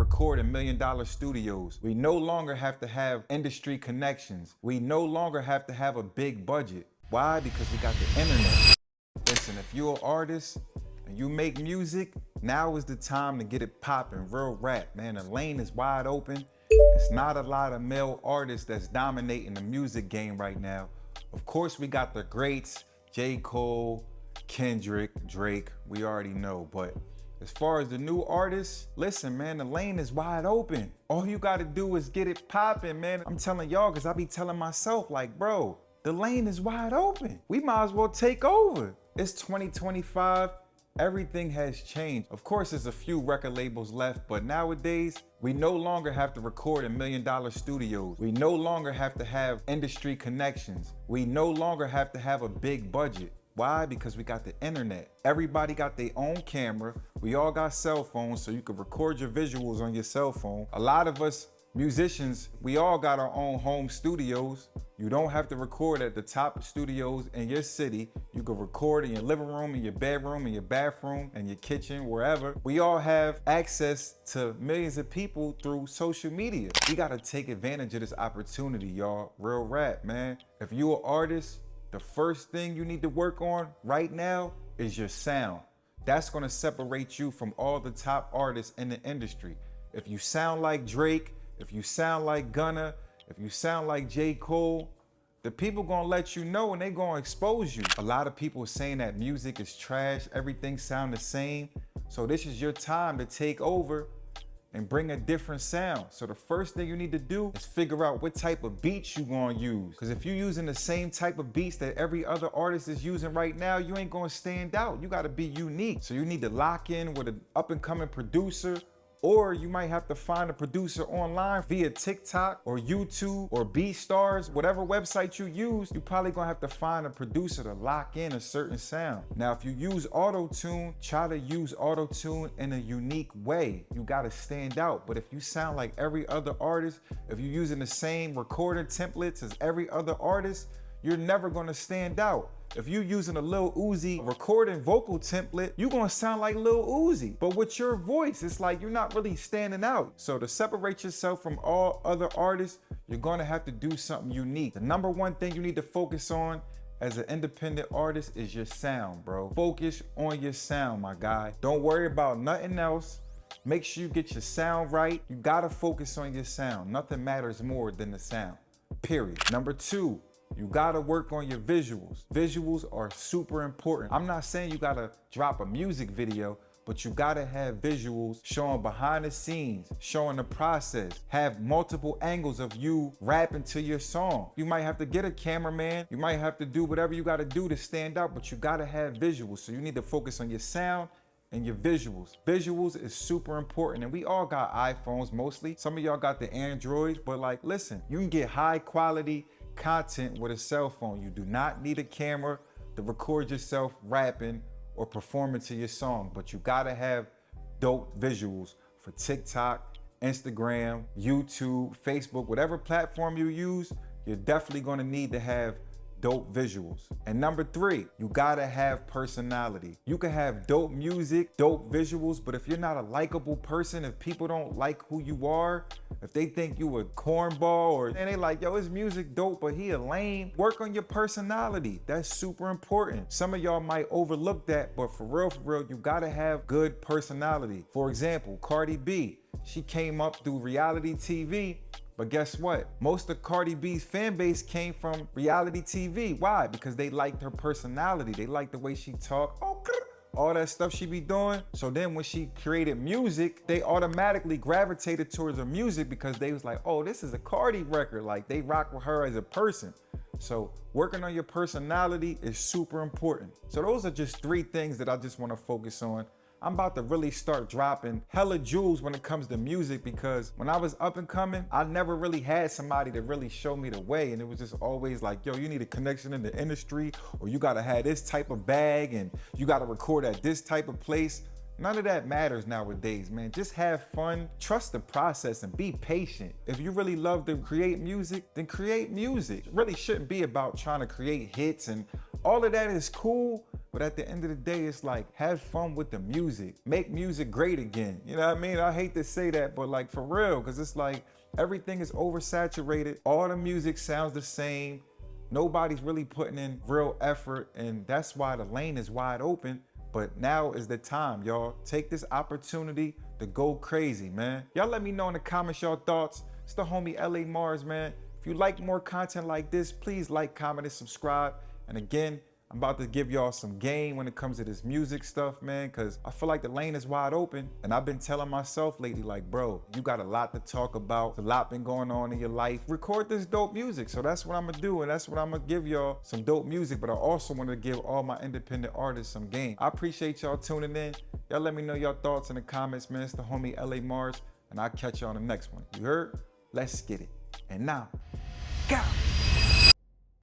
record in $1 million studios. We no longer have to have industry connections. We no longer have to have a big budget. Why? Because we got the internet. Listen, if you're an artist and you make music, now is the time to get it popping, real rap, man. The lane is wide open. It's not a lot of male artists that's dominating the music game right now. Of course, we got the greats, J. Cole, Kendrick, Drake, we already know. But as far as the new artists, listen, man, the lane is wide open. All you gotta do is get it popping, man. I'm telling y'all, cause I be telling myself, like, bro, the lane is wide open. We might as well take over. It's 2025. Everything has changed. Of course, there's a few record labels left, but nowadays, we no longer have to record in $1 million studios. We no longer have to have industry connections. We no longer have to have a big budget. Why? Because we got the internet. Everybody got their own camera. We all got cell phones, so you can record your visuals on your cell phone. A lot of us musicians, we all got our own home studios. You don't have to record at the top studios in your city. You can record in your living room, in your bedroom, in your bathroom, in your kitchen, wherever. We all have access to millions of people through social media. We gotta take advantage of this opportunity, y'all. Real rap, man. If you're an artist, the first thing you need to work on right now is your sound. That's gonna separate you from all the top artists in the industry. If you sound like Drake, if you sound like Gunna, if you sound like J. Cole, the people gonna let you know and they gonna expose you. A lot of people are saying that music is trash, everything sound the same. So this is your time to take over and bring a different sound. So the first thing you need to do is figure out what type of beats you gonna use. Because if you're using the same type of beats that every other artist is using right now, you ain't gonna stand out. You gotta be unique. So you need to lock in with an up and coming producer, or you might have to find a producer online via TikTok or YouTube or BeatStars, whatever website you use, you probably gonna have to find a producer to lock in a certain sound. Now, if you use auto-tune, try to use auto-tune in a unique way. You gotta stand out. But if you sound like every other artist, if you're using the same recording templates as every other artist, you're never gonna stand out. If you're using a Lil Uzi recording vocal template, you're gonna sound like Lil Uzi. But with your voice, it's like you're not really standing out. So to separate yourself from all other artists, you're gonna have to do something unique. The number one thing you need to focus on as an independent artist is your sound, bro. Focus on your sound, my guy. Don't worry about nothing else. Make sure you get your sound right. You gotta focus on your sound. Nothing matters more than the sound, period. Number two, you gotta work on your visuals. Visuals are super important. I'm not saying you gotta drop a music video, but you gotta have visuals showing behind the scenes, showing the process, have multiple angles of you rapping to your song. You might have to get a cameraman, you might have to do whatever you gotta do to stand out, but you gotta have visuals. So you need to focus on your sound and your visuals. Visuals is super important, and we all got iPhones mostly. Some of y'all got the Androids, but like, listen, you can get high quality content with a cell phone. You do not need a camera to record yourself rapping or performing to your song, but you gotta have dope visuals for TikTok, Instagram, YouTube, Facebook, whatever platform you use, you're definitely gonna need to have dope visuals. And number three, you gotta have personality. You can have dope music, dope visuals, but if you're not a likable person, if people don't like who you are, if they think you a cornball, or and they like, yo, his music dope, but he a lame, work on your personality. That's super important. Some of y'all might overlook that, but for real, you gotta have good personality. For example, Cardi B, she came up through reality TV, but guess what? Most of Cardi B's fan base came from reality TV. Why? Because they liked her personality. They liked the way she talked. All that stuff she be doing. So then when she created music, they automatically gravitated towards her music because they was like, oh, this is a Cardi record. Like, they rock with her as a person. So working on your personality is super important. So those are just three things that I just want to focus on. I'm about to really start dropping hella jewels when it comes to music, because when I was up and coming, I never really had somebody to really show me the way. And it was just always like, yo, you need a connection in the industry, or you gotta have this type of bag, and you gotta record at this type of place. None of that matters nowadays, man. Just have fun, trust the process, and be patient. If you really love to create music, then create music. It really shouldn't be about trying to create hits, and all of that is cool, But at the end of the day, it's like, have fun with the music. Make music great again. You know what I mean? I hate to say that, but like for real, because it's like everything is oversaturated. All the music sounds the same. Nobody's really putting in real effort, and that's why the lane is wide open. But now is the time, y'all. Take this opportunity to go crazy, man. Y'all let me know in the comments y'all thoughts. It's the homie LA Mars, man. If you like more content like this, please like, comment, and subscribe. And again, I'm about to give y'all some game when it comes to this music stuff, man, because I feel like the lane is wide open. And I've been telling myself lately, like, bro, you got a lot to talk about. There's a lot been going on in your life. Record this dope music. So that's what I'm going to do. And that's what I'm going to give y'all, some dope music. But I also want to give all my independent artists some game. I appreciate y'all tuning in. Y'all let me know your thoughts in the comments, man. It's the homie LA Mars. And I'll catch y'all on the next one. You heard? Let's get it. And now, go!